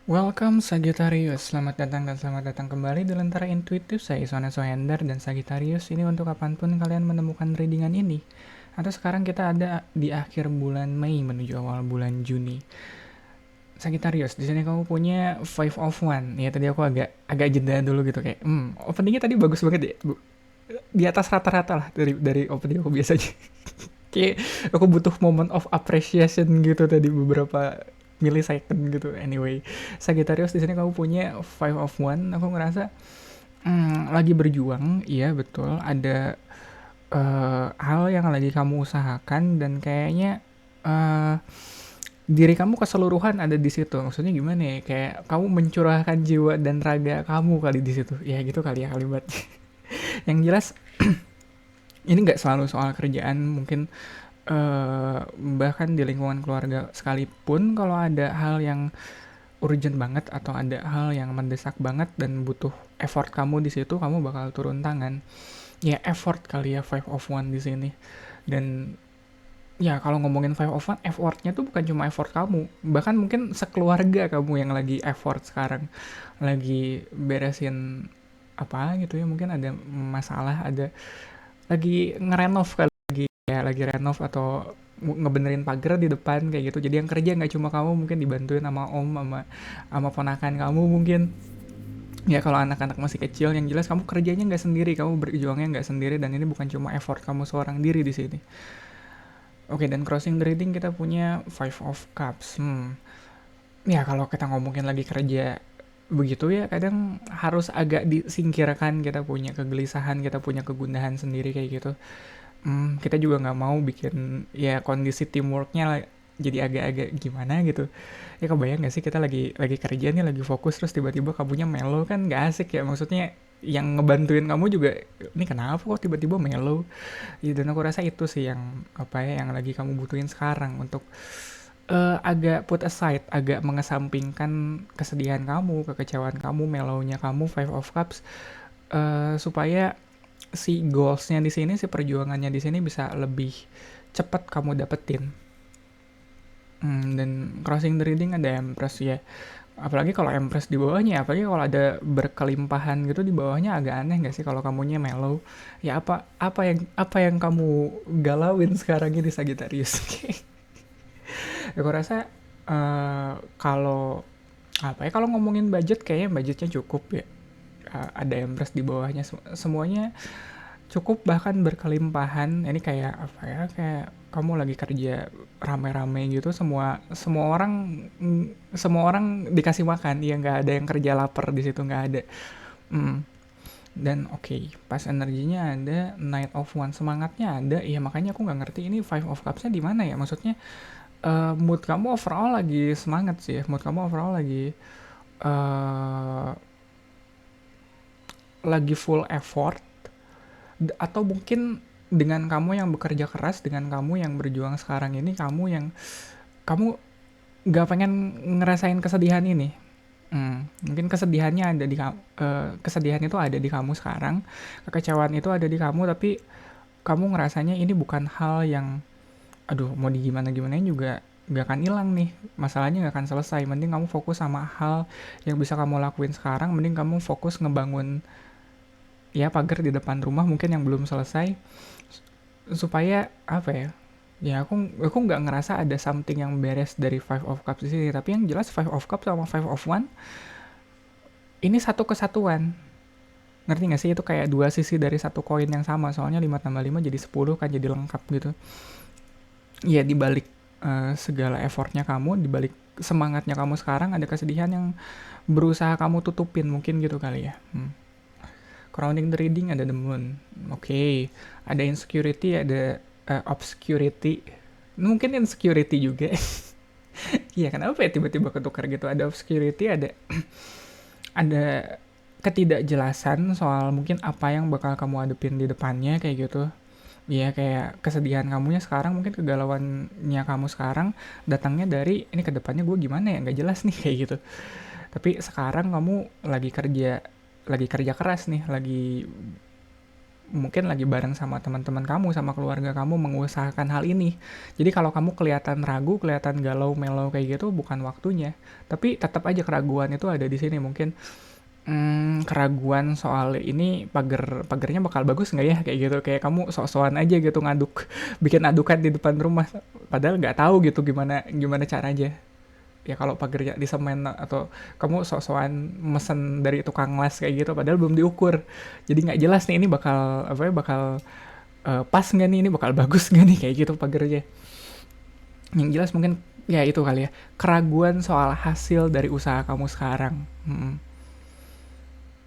Welcome Sagittarius, selamat datang dan selamat datang kembali di Lentera Intuitif. Saya Iswana Sohendar dan Sagittarius ini untuk kapanpun kalian menemukan readingan ini. Atau sekarang kita ada di akhir bulan Mei menuju awal bulan Juni. Sagittarius, di sini kamu punya Five of One. Ya tadi aku agak agak jeda dulu gitu kayak, openingnya tadi bagus banget ya. Di atas rata-rata lah dari opening aku biasanya. Kayak aku butuh moment of appreciation gitu tadi beberapa millisecond gitu. Anyway, Sagittarius di sini kamu punya Five of One. Aku ngerasa lagi berjuang, iya betul. Ada hal yang lagi kamu usahakan dan kayaknya uh, diri kamu keseluruhan ada di situ. Maksudnya gimana ya? Kayak kamu mencurahkan jiwa dan raga kamu kali di situ. Ya gitu kali ya kalimat. Yang jelas ini nggak selalu soal kerjaan, mungkin bahkan di lingkungan keluarga sekalipun kalau ada hal yang urgent banget atau ada hal yang mendesak banget dan butuh effort kamu di situ, kamu bakal turun tangan. Ya effort kali ya Five of One di sini. Dan ya kalau ngomongin Five of One, effortnya tuh bukan cuma effort kamu, bahkan mungkin sekeluarga kamu yang lagi effort sekarang, lagi beresin apa gitu ya, mungkin ada masalah, ada lagi ngerenov kali, ya lagi renov atau ngebenerin pagar di depan kayak gitu. Jadi yang kerja nggak cuma kamu, mungkin dibantuin sama om, sama ponakan kamu mungkin. Ya kalau anak-anak masih kecil, yang jelas kamu kerjanya nggak sendiri, kamu berjuangnya nggak sendiri, dan ini bukan cuma effort kamu seorang diri di sini. Oke, dan crossing the reading kita punya Five of Cups. Ya kalau kita ngomongin lagi kerja begitu ya, kadang harus agak disingkirkan, kita punya kegelisahan, kita punya kegundahan sendiri kayak gitu. Kita juga nggak mau bikin ya kondisi teamworknya jadi agak-agak gimana gitu. Ya kebayang nggak sih kita lagi kerja nih, lagi fokus, terus tiba-tiba kamunya mellow, kan nggak asik ya. Maksudnya yang ngebantuin kamu juga, ini kenapa kok tiba-tiba mellow? Ya, dan aku rasa itu sih yang apa ya, yang lagi kamu butuhin sekarang untuk agak put aside, agak mengesampingkan kesedihan kamu, kekecewaan kamu, mellownya kamu, Five of Cups, supaya si goalsnya di sini, si perjuangannya di sini bisa lebih cepat kamu dapetin. Dan crossing the reading ada Empress ya. Apalagi kalau Empress di bawahnya, apalagi kalau ada berkelimpahan gitu di bawahnya, agak aneh nggak sih kalau kamunya mellow? Ya apa yang kamu galauin sekarang ini Sagittarius? Aku rasa kalau apa ya, kalau ngomongin budget, kayaknya budgetnya cukup ya. Ada Empress di bawahnya, semuanya cukup bahkan berkelimpahan. Ini kayak apa ya, kayak kamu lagi kerja rame-rame gitu, semua semua orang semua orang dikasih makan, ya nggak ada yang kerja lapar di situ, nggak ada. mm. Dan pas energinya ada Knight of One, semangatnya ada ya, makanya aku nggak ngerti ini Five of Cups-nya di mana ya. Maksudnya mood kamu overall lagi semangat sih ya, mood kamu overall uh, lagi full effort. Atau mungkin dengan kamu yang bekerja keras, dengan kamu yang berjuang sekarang ini, kamu nggak pengen ngerasain kesedihan ini. Mungkin kesedihannya ada kesedihan itu ada di kamu sekarang, kekecewaan itu ada di kamu, tapi kamu ngerasanya ini bukan hal yang, aduh mau di gimana gimana juga nggak akan hilang nih, masalahnya nggak akan selesai. Mending kamu fokus sama hal yang bisa kamu lakuin sekarang, mending kamu fokus ngebangun ya pagar di depan rumah mungkin yang belum selesai, supaya apa ya, ya aku nggak ngerasa ada something yang beres dari Five of Cups di sini. Tapi yang jelas Five of Cups sama Five of One ini satu kesatuan. Ngerti nggak sih, itu kayak dua sisi dari satu koin yang sama, soalnya 5 tambah 5 jadi 10 kan, jadi lengkap gitu. Ya di balik segala effortnya kamu, di balik semangatnya kamu sekarang, ada kesedihan yang berusaha kamu tutupin mungkin gitu kali ya. Crowning the reading ada the moon. Ada insecurity, ada obscurity. Mungkin insecurity juga. Iya, kenapa ya tiba-tiba ketukar gitu? Ada obscurity, ada ketidakjelasan soal mungkin apa yang bakal kamu hadepin di depannya kayak gitu. Iya, kayak kesedihan kamunya sekarang, mungkin kegalauannya kamu sekarang datangnya dari ini, ke depannya gue gimana ya, nggak jelas nih kayak gitu. Tapi sekarang kamu lagi kerja keras nih, lagi mungkin lagi bareng sama teman-teman kamu, sama keluarga kamu mengusahakan hal ini. Jadi kalau kamu kelihatan ragu, kelihatan galau, melau kayak gitu, bukan waktunya. Tapi tetap aja keraguan itu ada di sini. Mungkin keraguan soal ini pagernya bakal bagus nggak ya kayak gitu, kayak kamu sok-sokan aja gitu ngaduk bikin adukan di depan rumah padahal nggak tahu gitu gimana gimana caranya ya kalau pagernya di semen atau kamu sok-sokan mesen dari tukang las kayak gitu padahal belum diukur jadi nggak jelas nih ini bakal apa ya bakal pas nggak nih ini bakal bagus nggak nih kayak gitu pagernya yang jelas mungkin ya itu kali ya keraguan soal hasil dari usaha kamu sekarang.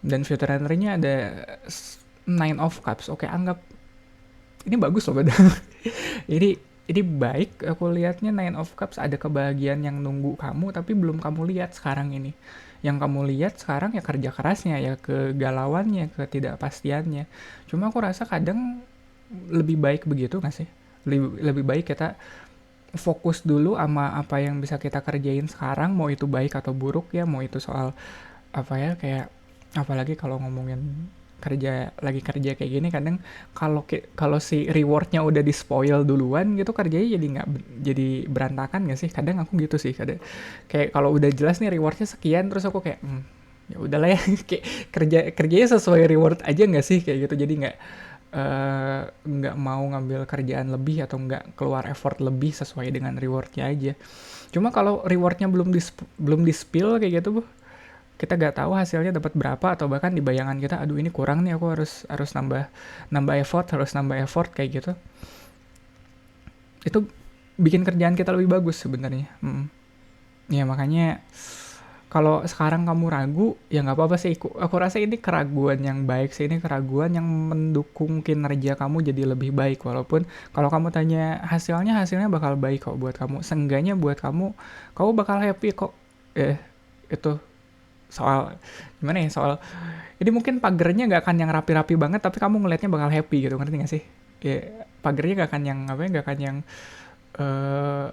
Dan future runner-nya ada Nine of Cups. Oke, anggap ini bagus loh padahal. ini ini baik aku lihatnya Nine of Cups ada kebahagiaan yang nunggu kamu tapi belum kamu lihat sekarang ini. Yang kamu lihat sekarang ya kerja kerasnya ya kegalauannya, ketidakpastiannya. Cuma aku rasa kadang lebih baik begitu nggak sih? Lebih baik kita fokus dulu sama apa yang bisa kita kerjain sekarang, mau itu baik atau buruk ya, mau itu soal apa ya kayak apalagi kalau ngomongin kerja kayak gini kadang kalau si rewardnya udah di spoil duluan gitu kerjanya jadi nggak jadi berantakan nggak sih kadang aku gitu sih kadang kayak kalau udah jelas nih rewardnya sekian terus aku kayak ya udahlah ya kayak kerjanya sesuai reward aja nggak sih kayak gitu jadi nggak mau ngambil kerjaan lebih atau nggak keluar effort lebih sesuai dengan rewardnya aja cuma kalau rewardnya belum di spill kayak gitu kita nggak tahu hasilnya dapat berapa atau bahkan di bayangan kita aduh ini kurang nih aku harus nambah effort kayak gitu itu bikin kerjaan kita lebih bagus sebenarnya. Ya makanya kalau sekarang kamu ragu ya nggak apa-apa sih aku rasa ini keraguan yang baik sih ini keraguan yang mendukung kinerja kamu jadi lebih baik walaupun kalau kamu tanya hasilnya bakal baik kok buat kamu seenggaknya buat kamu bakal happy kok itu soal gimana ya soal ini mungkin pagernya nggak akan yang rapi-rapi banget tapi kamu ngelihatnya bakal happy gitu ngerti nggak sih ya pagernya nggak akan yang apa ya nggak akan yang uh,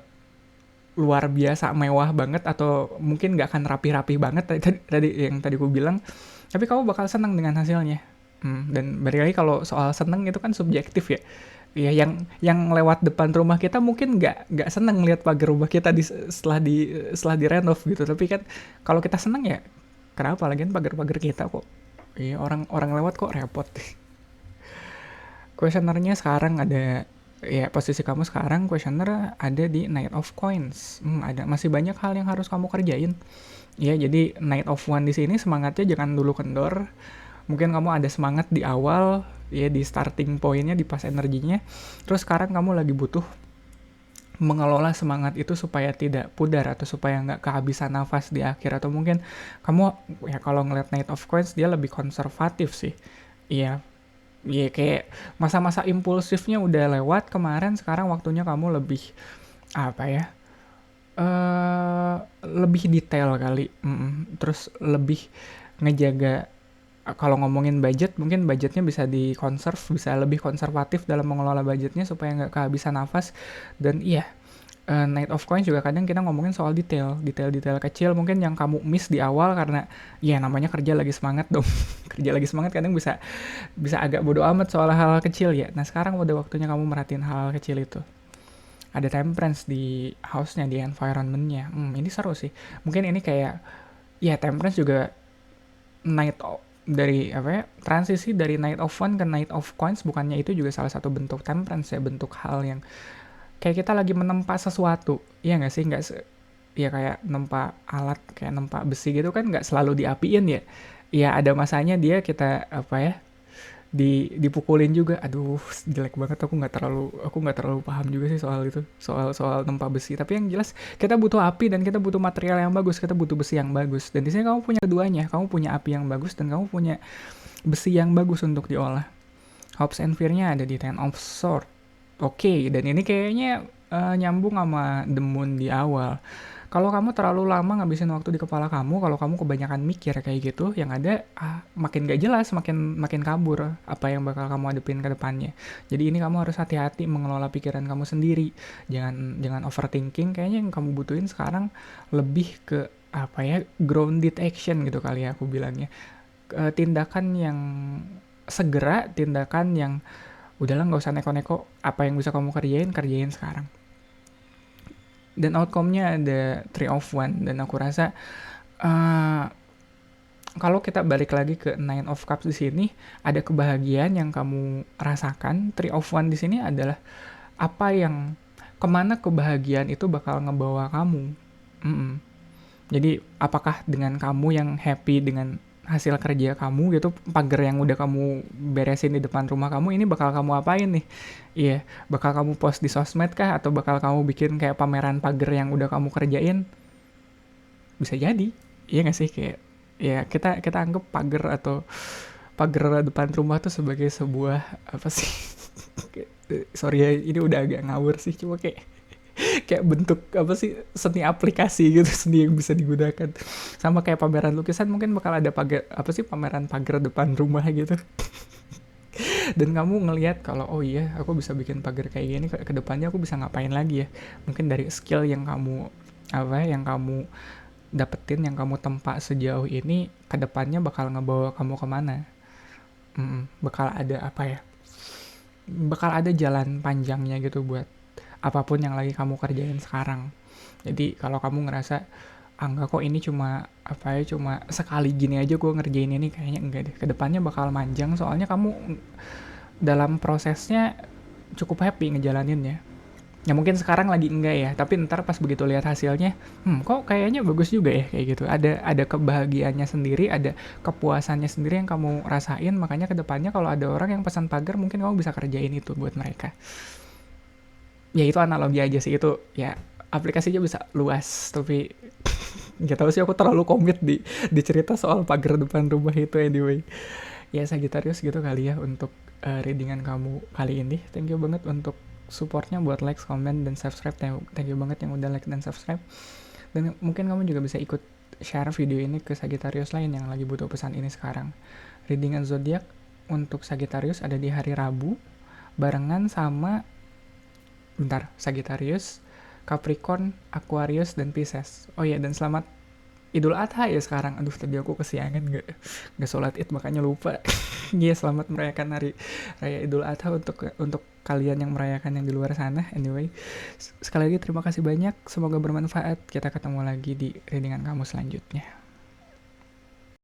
luar biasa mewah banget atau mungkin nggak akan rapi-rapi banget tadi aku bilang tapi kamu bakal senang dengan hasilnya dan balik lagi kalau soal seneng itu kan subjektif ya ya yang lewat depan rumah kita mungkin nggak seneng lihat pagar rumah kita setelah di renov gitu tapi kan kalau kita seneng ya kenapa lagian pagar-pagar kita kok iya orang lewat kok repot. Questionernya sekarang ada ya posisi kamu sekarang questioner ada di Knight of Coins ada masih banyak hal yang harus kamu kerjain ya jadi Knight of One di sini semangatnya jangan dulu kendor mungkin kamu ada semangat di awal ya di starting pointnya di pas energinya terus sekarang kamu lagi butuh mengelola semangat itu supaya tidak pudar atau supaya nggak kehabisan nafas di akhir atau mungkin kamu ya kalau ngeliat Knight of Coins dia lebih konservatif sih iya ya kayak masa-masa impulsifnya udah lewat kemarin sekarang waktunya kamu lebih apa ya lebih detail kali terus lebih ngejaga kalau ngomongin budget mungkin budgetnya bisa bisa lebih konservatif dalam mengelola budgetnya supaya nggak kehabisan nafas dan iya Knight of Coins juga kadang kita ngomongin soal detail kecil mungkin yang kamu miss di awal karena ya namanya kerja lagi semangat dong kerja lagi semangat kadang bisa agak bodo amat soal hal kecil ya nah sekarang udah waktunya kamu merhatiin hal kecil itu ada temperance di house-nya di environment-nya ini seru sih mungkin ini kayak ya temperance juga dari apa ya transisi dari Knight of One ke Knight of Coins bukannya itu juga salah satu bentuk temperance ya bentuk hal yang kayak kita lagi menempa sesuatu ya nggak sih ya kayak nempa alat kayak nempa besi gitu kan nggak selalu diapiin ya ya ada masanya dia kita apa ya dipukulin juga aduh jelek banget aku nggak terlalu paham juga sih soal itu soal nempa besi tapi yang jelas kita butuh api dan kita butuh material yang bagus kita butuh besi yang bagus dan di sini kamu punya keduanya kamu punya api yang bagus dan kamu punya besi yang bagus untuk diolah hopes and fear-nya ada di Ten of Swords oke, dan ini kayaknya nyambung sama The Moon di awal. Kalau kamu terlalu lama ngabisin waktu di kepala kamu, kalau kamu kebanyakan mikir kayak gitu, yang ada makin gak jelas, makin kabur apa yang bakal kamu hadepin ke depannya. Jadi ini kamu harus hati-hati mengelola pikiran kamu sendiri. Jangan overthinking. Kayaknya yang kamu butuhin sekarang lebih ke apa ya grounded action gitu kali ya aku bilangnya. Tindakan yang segera tindakan yang udahlah nggak usah neko-neko, apa yang bisa kamu kerjain sekarang. Dan outcome-nya ada 3 of 1, dan aku rasa kalau kita balik lagi ke 9 of Cups di sini, ada kebahagiaan yang kamu rasakan. 3 of 1 di sini adalah apa yang, kemana kebahagiaan itu bakal ngebawa kamu. Jadi apakah dengan kamu yang happy dengan hasil kerja kamu gitu, pagar yang udah kamu beresin di depan rumah kamu ini bakal kamu apain nih? Iya, bakal kamu post di sosmed kah? Atau bakal kamu bikin kayak pameran pagar yang udah kamu kerjain? Bisa jadi, iya gak sih? Kayak, ya kita anggap pagar depan rumah tuh sebagai sebuah, apa sih? Sorry ya, ini udah agak ngawur sih, cuma kayak bentuk apa sih, seni aplikasi gitu, seni yang bisa digunakan. Sama kayak pameran lukisan, mungkin bakal ada pameran pagar depan rumah gitu. Dan kamu ngelihat kalau oh iya, aku bisa bikin pagar kayak gini, ke depannya aku bisa ngapain lagi ya? Mungkin dari skill yang kamu dapetin, yang kamu tempa sejauh ini, ke depannya bakal ngebawa kamu kemana? Bakal ada apa ya? Bakal ada jalan panjangnya gitu buat apapun yang lagi kamu kerjain sekarang. Jadi kalau kamu ngerasa enggak kok, ini cuma cuma sekali gini aja gue ngerjain ini, kayaknya enggak deh, kedepannya bakal manjang, soalnya kamu dalam prosesnya cukup happy ngejalaninnya. Ya mungkin sekarang lagi enggak ya, tapi ntar pas begitu lihat hasilnya, kok kayaknya bagus juga ya, kayak gitu. Ada kebahagiaannya sendiri, ada kepuasannya sendiri yang kamu rasain. Makanya kedepannya kalau ada orang yang pesan pagar, mungkin kamu bisa kerjain itu buat mereka. Ya itu analogi aja sih, itu ya aplikasinya bisa luas, tapi nggak tahu sih, aku terlalu komit di cerita soal pagar depan rumah itu anyway. Ya Sagittarius gitu kali ya untuk readingan kamu kali ini. Thank you banget untuk supportnya, buat like, comment, dan subscribe. Thank you banget yang udah like dan subscribe. Dan mungkin kamu juga bisa ikut share video ini ke Sagittarius lain yang lagi butuh pesan ini sekarang. Readingan zodiak untuk Sagittarius ada di hari Rabu, barengan sama Sagittarius, Capricorn, Aquarius, dan Pisces. Oh iya, dan selamat Idul Adha ya sekarang. Aduh, tadi aku kesiangan nggak sholat Id, makanya lupa. Iya, selamat merayakan hari raya Idul Adha untuk kalian yang merayakan yang di luar sana. Anyway, sekali lagi terima kasih banyak. Semoga bermanfaat. Kita ketemu lagi di readingan kamu selanjutnya.